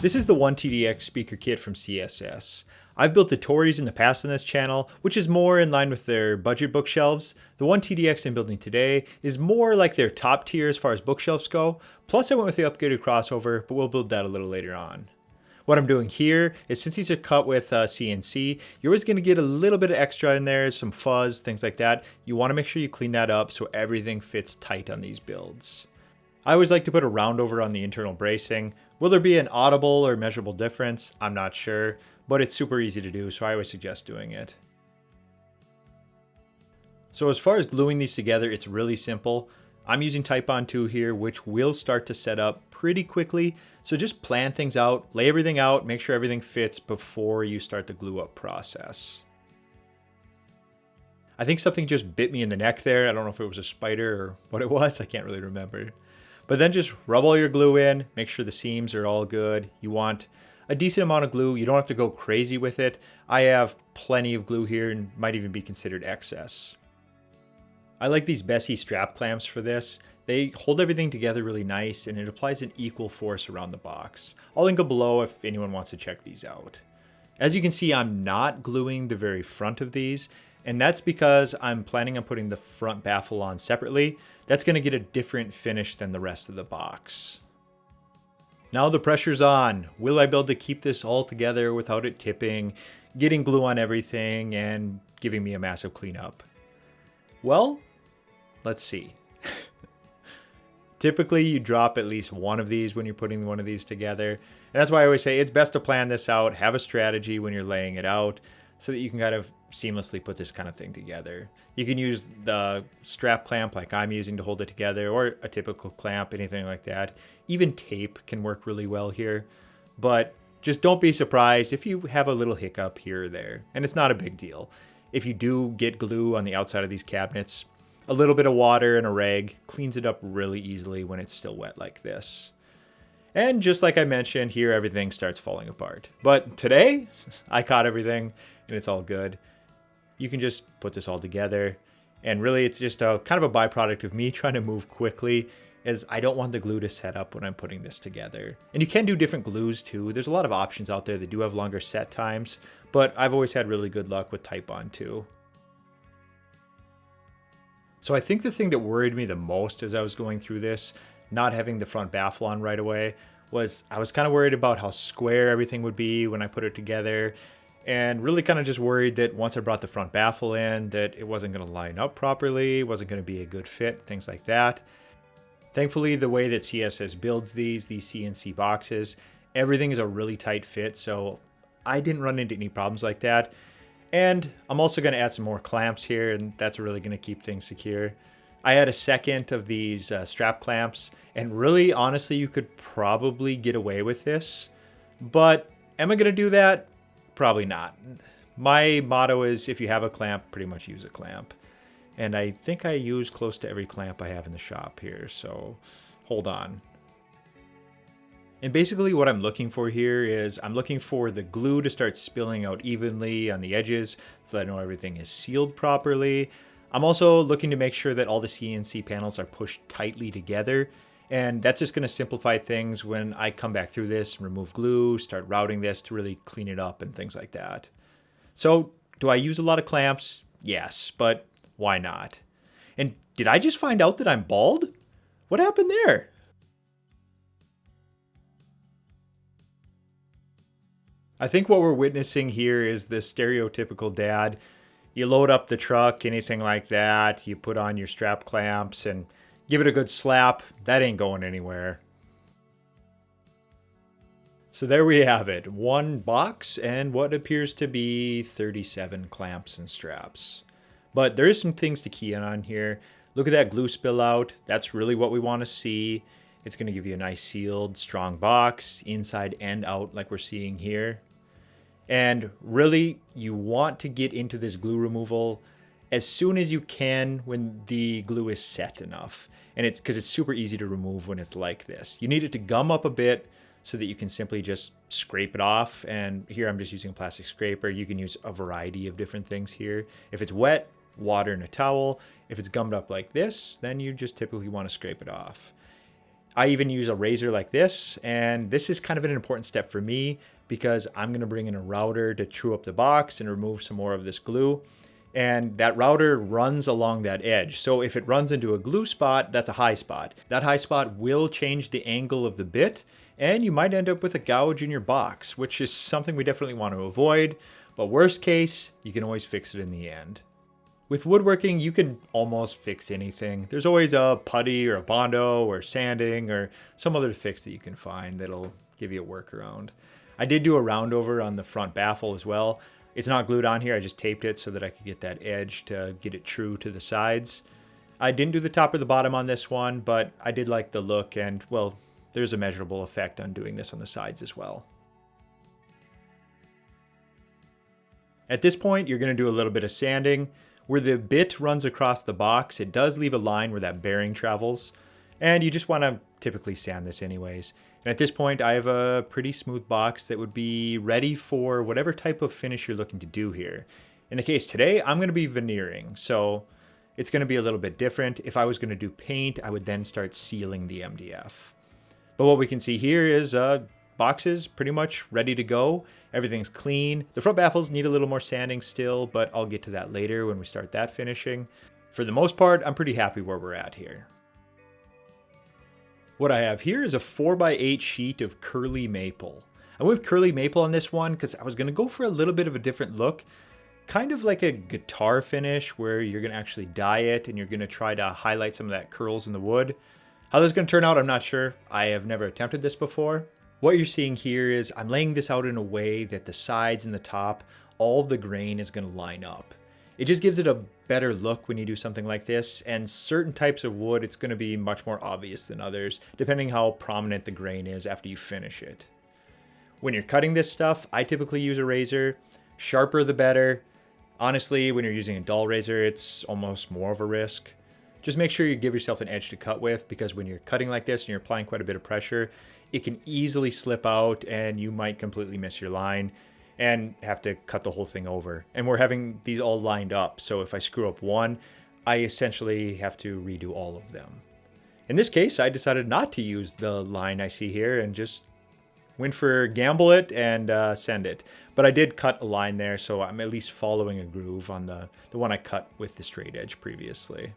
This is the 1TD-X speaker kit from CSS. I've built the Tories in the past on this channel, which is more in line with their budget bookshelves. The 1TD-X I'm building today is more like their top tier as far as bookshelves go. Plus I went with the upgraded crossover, but we'll build that a little later on. What I'm doing here is, since these are cut with CNC, you're always going to get a little bit of extra in there, some fuzz, things like that. You want to make sure you clean that up so everything fits tight on these builds. I always like to put a round over on the internal bracing. Will there be an audible or measurable difference? I'm not sure, but it's super easy to do, so I always suggest doing it. So as far as gluing these together, it's really simple. I'm using Type-On 2 here, which will start to set up pretty quickly. So just plan things out, lay everything out, make sure everything fits before you start the glue up process. I think something just bit me in the neck there. I don't know if it was a spider or what it was. I can't really remember. But then just rub all your glue in, make sure the seams are all good. You want a decent amount of glue. You don't have to go crazy with it. I have plenty of glue here and might even be considered excess. I like these Bessie strap clamps for this. They hold everything together really nice and it applies an equal force around the box. I'll link it below if anyone wants to check these out. As you can see, I'm not gluing the very front of these, and that's because I'm planning on putting the front baffle on separately. That's going to get a different finish than the rest of the box. Now the pressure's on. Will I be able to keep this all together without it tipping, getting glue on everything, and giving me a massive cleanup? Well, let's see. Typically, you drop at least one of these when you're putting one of these together. And that's why I always say it's best to plan this out, have a strategy when you're laying it out, so that you can kind of seamlessly put this kind of thing together. You can use the strap clamp like I'm using to hold it together, or a typical clamp, anything like that. Even tape can work really well here. But just don't be surprised if you have a little hiccup here or there, and it's not a big deal. If you do get glue on the outside of these cabinets, a little bit of water and a rag cleans it up really easily when it's still wet like this. And just like I mentioned, here everything starts falling apart. But today, I caught everything and it's all good. You can just put this all together. And really, it's just a kind of a byproduct of me trying to move quickly, as I don't want the glue to set up when I'm putting this together. And you can do different glues too. There's a lot of options out there that do have longer set times, but I've always had really good luck with Type-On 2. So I think the thing that worried me the most as I was going through this, not having the front baffle on right away, was I was kind of worried about how square everything would be when I put it together, and really kind of just worried that once I brought the front baffle in, that it wasn't going to line up properly, wasn't going to be a good fit, things like that. Thankfully, the way that CSS builds these CNC boxes, everything is a really tight fit, so I didn't run into any problems like that. And I'm also going to add some more clamps here, and that's really going to keep things secure. I had a second of these strap clamps, and really, honestly, you could probably get away with this. But am I going to do that? Probably not. My motto is, if you have a clamp, pretty much use a clamp. And I think I use close to every clamp I have in the shop here, so hold on. And basically what I'm looking for here is I'm looking for the glue to start spilling out evenly on the edges so that I know everything is sealed properly. I'm also looking to make sure that all the CNC panels are pushed tightly together. And that's just going to simplify things when I come back through this, remove glue, start routing this to really clean it up and things like that. So do I use a lot of clamps? Yes, but why not? And did I just find out that I'm bald? What happened there? I think what we're witnessing here is the stereotypical dad. You load up the truck, anything like that, you put on your strap clamps and give it a good slap. That ain't going anywhere. So there we have it, one box and what appears to be 37 clamps and straps. But there is some things to key in on here. Look at that glue spill out. That's really what we want to see. It's going to give you a nice sealed, strong box, inside and out like we're seeing here. And really, you want to get into this glue removal as soon as you can when the glue is set enough. And it's because it's super easy to remove when it's like this. You need it to gum up a bit so that you can simply just scrape it off. And here I'm just using a plastic scraper. You can use a variety of different things here. If it's wet, water and a towel. If it's gummed up like this, then you just typically want to scrape it off. I even use a razor like this, and this is kind of an important step for me because I'm gonna bring in a router to true up the box and remove some more of this glue. And that router runs along that edge. So if it runs into a glue spot, that's a high spot. That high spot will change the angle of the bit, and you might end up with a gouge in your box, which is something we definitely want to avoid. But worst case, you can always fix it in the end. With woodworking, you can almost fix anything. There's always a putty or a Bondo or sanding or some other fix that you can find that'll give you a workaround. I did do a round over on the front baffle as well. It's not glued on here, I just taped it so that I could get that edge to get it true to the sides. I didn't do the top or the bottom on this one, but I did like the look, and well, there's a measurable effect on doing this on the sides as well. At this point, you're going to do a little bit of sanding. Where the bit runs across the box, it does leave a line where that bearing travels, and you just want to typically sand this anyways. And at this point, I have a pretty smooth box that would be ready for whatever type of finish you're looking to do here. In the case today, I'm going to be veneering, so it's going to be a little bit different. If I was going to do paint, I would then start sealing the MDF. But what we can see here is boxes pretty much ready to go. Everything's clean. The front baffles need a little more sanding still, but I'll get to that later when we start that finishing. For the most part, I'm pretty happy where we're at here. What I have here is a 4x8 sheet of curly maple. I went with curly maple on this one because I was going to go for a little bit of a different look. Kind of like a guitar finish where you're going to actually dye it and you're going to try to highlight some of that curls in the wood. How this is going to turn out, I'm not sure. I have never attempted this before. What you're seeing here is I'm laying this out in a way that the sides and the top, all of the grain is going to line up. It just gives it a better look when you do something like this, and certain types of wood, it's going to be much more obvious than others, depending how prominent the grain is after you finish it. When you're cutting this stuff, I typically use a razor. Sharper the better. Honestly, when you're using a dull razor, it's almost more of a risk. Just make sure you give yourself an edge to cut with, because when you're cutting like this and you're applying quite a bit of pressure, it can easily slip out and you might completely miss your line and have to cut the whole thing over. And we're having these all lined up, so if I screw up one, I essentially have to redo all of them. In this case, I decided not to use the line I see here and just went for gamble it and send it. But I did cut a line there, so I'm at least following a groove on the one I cut with the straight edge previously.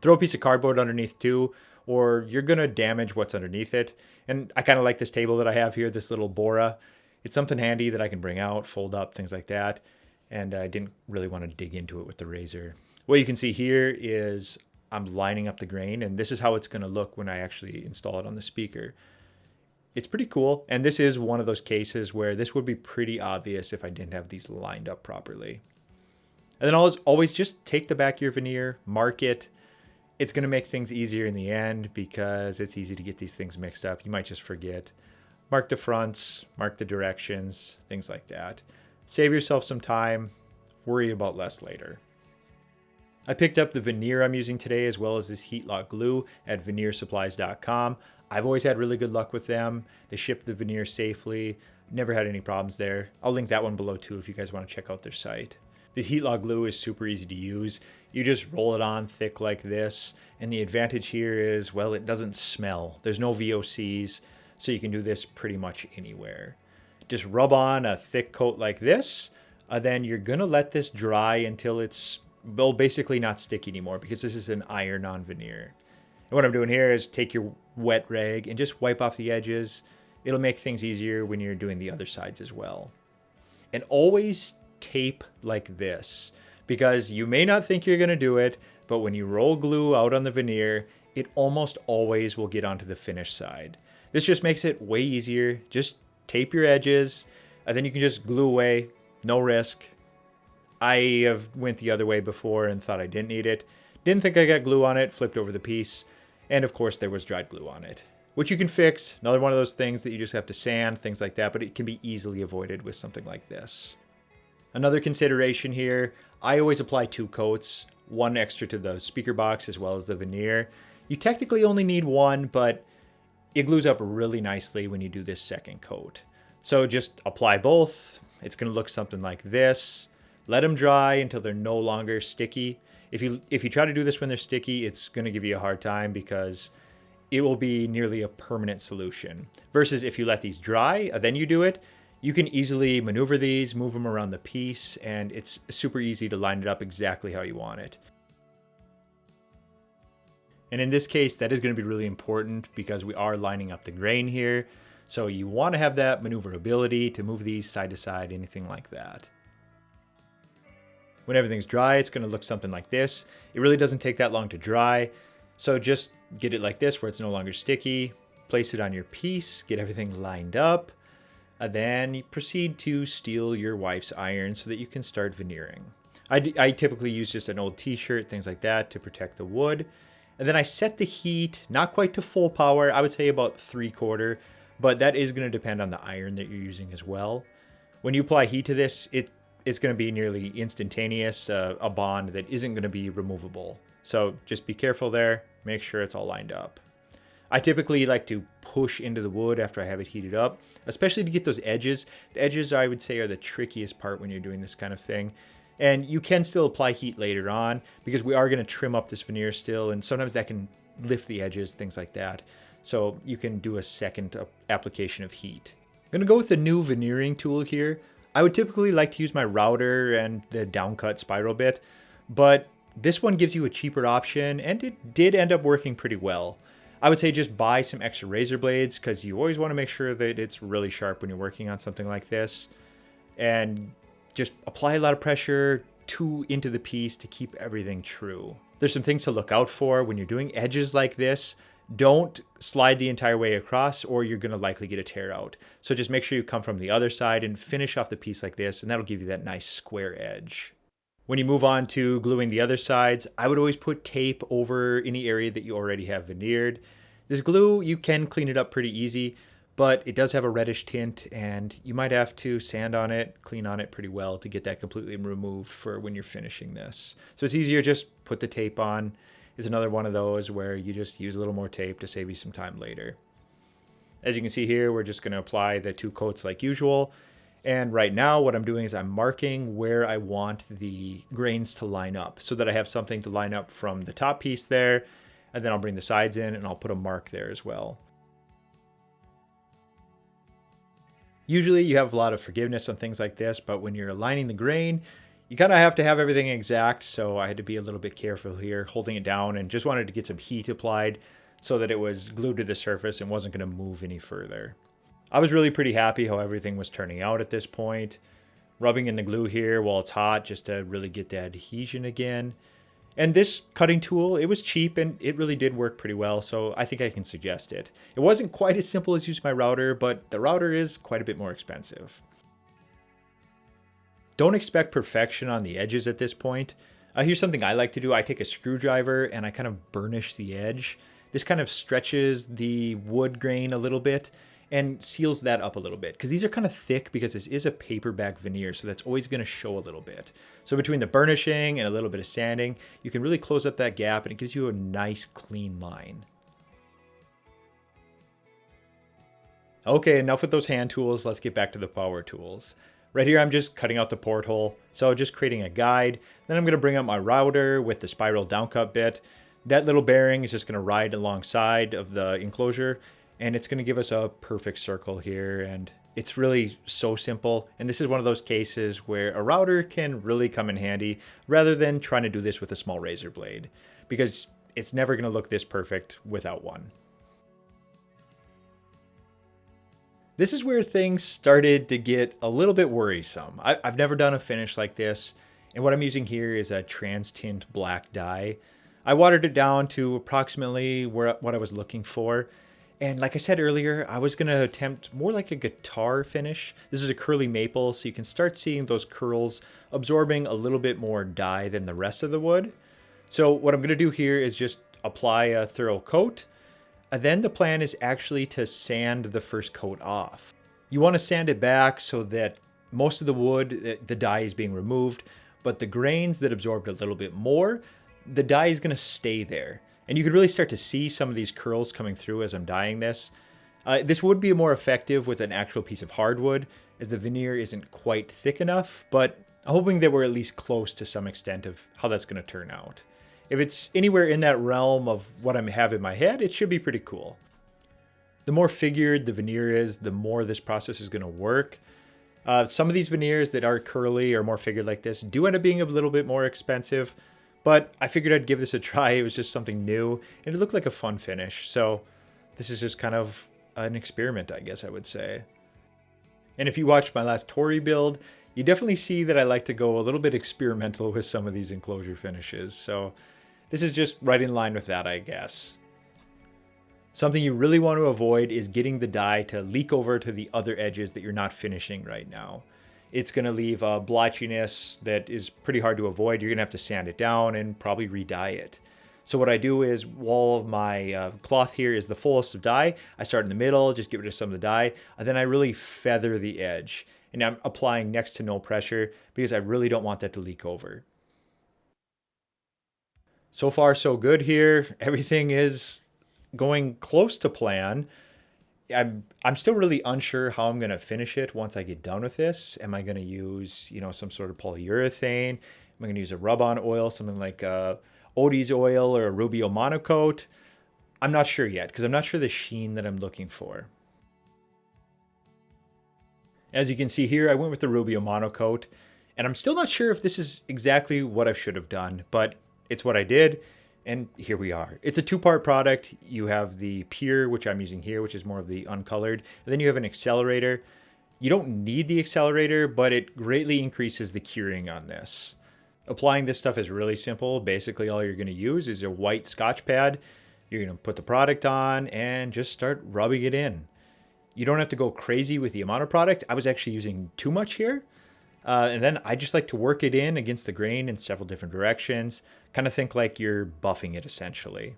Throw a piece of cardboard underneath too, or you're gonna damage what's underneath it. And I kind of like this table that I have here, this little Bora. It's something handy that I can bring out, fold up, things like that. And I didn't really want to dig into it with the razor. What you can see here is I'm lining up the grain, and this is how it's going to look when I actually install it on the speaker. It's pretty cool, and this is one of those cases where this would be pretty obvious if I didn't have these lined up properly. And then always just take the back of your veneer, mark it. It's going to make things easier in the end because it's easy to get these things mixed up. You might just forget. Mark the fronts, mark the directions, things like that. Save yourself some time, worry about less later. I picked up the veneer I'm using today as well as this heat lock glue at veneersupplies.com. I've always had really good luck with them. They ship the veneer safely, never had any problems there. I'll link that one below too if you guys want to check out their site. This heat lock glue is super easy to use. You just roll it on thick like this, and the advantage here is, well, it doesn't smell. There's no VOCs. So you can do this pretty much anywhere. Just rub on a thick coat like this, then you're gonna let this dry until it's, well, basically not sticky anymore because this is an iron-on veneer. And what I'm doing here is take your wet rag and just wipe off the edges. It'll make things easier when you're doing the other sides as well. And always tape like this, because you may not think you're gonna do it, but when you roll glue out on the veneer, it almost always will get onto the finished side. This just makes it way easier. Just tape your edges, and then you can just glue away, no risk. I have went the other way before and thought I didn't need it. Didn't think I got glue on it, flipped over the piece, and of course there was dried glue on it, which you can fix. Another one of those things that you just have to sand, things like that, but it can be easily avoided with something like this. Another consideration here, I always apply 2 coats, one extra to the speaker box as well as the veneer. You technically only need one, but it glues up really nicely when you do this second coat. So just apply both. It's going to look something like this. Let them dry until they're no longer sticky. If you try to do this when they're sticky, it's going to give you a hard time because it will be nearly a permanent solution. Versus if you let these dry, then you do it, you can easily maneuver these, move them around the piece, and it's super easy to line it up exactly how you want it. And in this case, that is going to be really important because we are lining up the grain here. So you want to have that maneuverability to move these side to side, anything like that. When everything's dry, it's going to look something like this. It really doesn't take that long to dry. So just get it like this where it's no longer sticky. Place it on your piece, get everything lined up. And then you proceed to steel your wife's iron so that you can start veneering. I typically use just an old t-shirt, things like that, to protect the wood. And then I set the heat, not quite to full power, I would say about 3/4, but that is going to depend on the iron that you're using as well. When you apply heat to this, it's going to be nearly instantaneous, a bond that isn't going to be removable. So just be careful there, make sure it's all lined up. I typically like to push into the wood after I have it heated up, especially to get those edges. The edges, I would say, are the trickiest part when you're doing this kind of thing. And you can still apply heat later on because we are going to trim up this veneer still, and sometimes that can lift the edges, things like that. So you can do a second application of heat. I'm going to go with the new veneering tool here. I would typically like to use my router and the downcut spiral bit, but this one gives you a cheaper option, and it did end up working pretty well. I would say just buy some extra razor blades because you always want to make sure that it's really sharp when you're working on something like this. And just apply a lot of pressure into the piece to keep everything true. There's some things to look out for when you're doing edges like this. Don't slide the entire way across or you're going to likely get a tear out. So just make sure you come from the other side and finish off the piece like this, and that'll give you that nice square edge. When you move on to gluing the other sides, I would always put tape over any area that you already have veneered. This glue, you can clean it up pretty easy, but it does have a reddish tint and you might have to sand on it, clean on it pretty well to get that completely removed for when you're finishing this. So it's easier, just put the tape on. It's another one of those where you just use a little more tape to save you some time later. As you can see here, we're just going to apply the 2 coats like usual. And right now what I'm doing is I'm marking where I want the grains to line up so that I have something to line up from the top piece there, and then I'll bring the sides in and I'll put a mark there as well. Usually you have a lot of forgiveness on things like this, but when you're aligning the grain, you kind of have to have everything exact. So I had to be a little bit careful here, holding it down, and just wanted to get some heat applied so that it was glued to the surface and wasn't going to move any further. I was really pretty happy how everything was turning out at this point. Rubbing in the glue here while it's hot just to really get the adhesion again. And this cutting tool, it was cheap and it really did work pretty well, so I think I can suggest it. It wasn't quite as simple as using my router, but the router is quite a bit more expensive. Don't expect perfection on the edges at this point. Here's something I like to do. I take a screwdriver and I kind of burnish the edge. This kind of stretches the wood grain a little bit and seals that up a little bit, because these are kind of thick because this is a paperback veneer, so that's always going to show a little bit. So between the burnishing and a little bit of sanding, you can really close up that gap and it gives you a nice clean line. Okay, enough with those hand tools. Let's get back to the power tools. Right here, I'm just cutting out the porthole, so just creating a guide. Then I'm going to bring up my router with the spiral downcut bit. That little bearing is just going to ride alongside of the enclosure, and it's going to give us a perfect circle here. And it's really so simple. And this is one of those cases where a router can really come in handy rather than trying to do this with a small razor blade, because it's never going to look this perfect without one. This is where things started to get a little bit worrisome. I've never done a finish like this, and what I'm using here is a trans tint black dye. I watered it down to approximately what I was looking for. And like I said earlier, I was going to attempt more like a guitar finish. This is a curly maple, so you can start seeing those curls absorbing a little bit more dye than the rest of the wood. So what I'm going to do here is just apply a thorough coat. And then the plan is actually to sand the first coat off. You want to sand it back so that most of the wood, the dye is being removed, but the grains that absorbed a little bit more, the dye is going to stay there. And you can really start to see some of these curls coming through as I'm dyeing this. This would be more effective with an actual piece of hardwood, as the veneer isn't quite thick enough, but I'm hoping that we're at least close to some extent of how that's going to turn out. If it's anywhere in that realm of what I have in my head, it should be pretty cool. The more figured the veneer is, the more this process is going to work. Some of these veneers that are curly or more figured like this do end up being a little bit more expensive, but I figured I'd give this a try. It was just something new, and it looked like a fun finish. So this is just kind of an experiment, I guess I would say. And if you watched my last Tory build, you definitely see that I like to go a little bit experimental with some of these enclosure finishes. So this is just right in line with that, I guess. Something you really want to avoid is getting the dye to leak over to the other edges that you're not finishing right now. It's going to leave a blotchiness that is pretty hard to avoid. You're going to have to sand it down and probably re-dye it. So what I do is, while my cloth here is the fullest of dye, I start in the middle, just get rid of some of the dye, and then I really feather the edge. And I'm applying next to no pressure because I really don't want that to leak over. So far, so good here. Everything is going close to plan. I'm still really unsure how I'm going to finish it once I get done with this. Am I going to use, some sort of polyurethane? Am I going to use a rub-on oil, something like Odie's oil or a Rubio monocoat? I'm not sure yet because I'm not sure the sheen that I'm looking for. As you can see here, I went with the Rubio monocoat, and I'm still not sure if this is exactly what I should have done, but it's what I did. And here we are. It's a two-part product. You have the pure, which I'm using here, which is more of the uncolored. And then you have an accelerator. You don't need the accelerator, but it greatly increases the curing on this. Applying this stuff is really simple. Basically, all you're going to use is a white Scotch pad. You're going to put the product on and just start rubbing it in. You don't have to go crazy with the amount of product. I was actually using too much here. And then I just like to work it in against the grain in several different directions. Kind of think like you're buffing it essentially.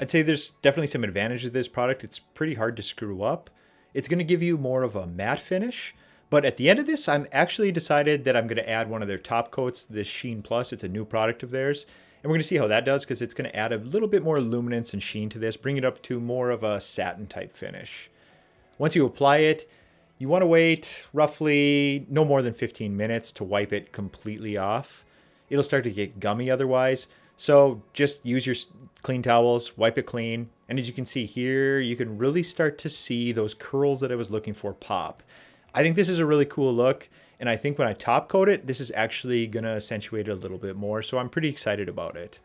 I'd say there's definitely some advantages to this product. It's pretty hard to screw up. It's going to give you more of a matte finish. But at the end of this, I'm actually decided that I'm going to add one of their top coats, this Sheen Plus. It's a new product of theirs. And we're going to see how that does because it's going to add a little bit more luminance and sheen to this, bring it up to more of a satin type finish. Once you apply it, you want to wait roughly no more than 15 minutes to wipe it completely off. It'll start to get gummy otherwise. So just use your clean towels, wipe it clean. And as you can see here, you can really start to see those curls that I was looking for pop. I think this is a really cool look. And I think when I top coat it, this is actually going to accentuate it a little bit more. So I'm pretty excited about it.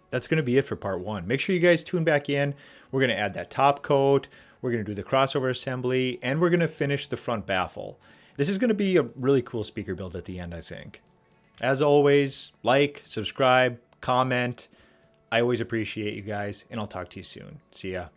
That's going to be it for part one. Make sure you guys tune back in. We're going to add that top coat. We're going to do the crossover assembly, and we're going to finish the front baffle. This is going to be a really cool speaker build at the end, I think. As always, like, subscribe, comment. I always appreciate you guys, and I'll talk to you soon. See ya.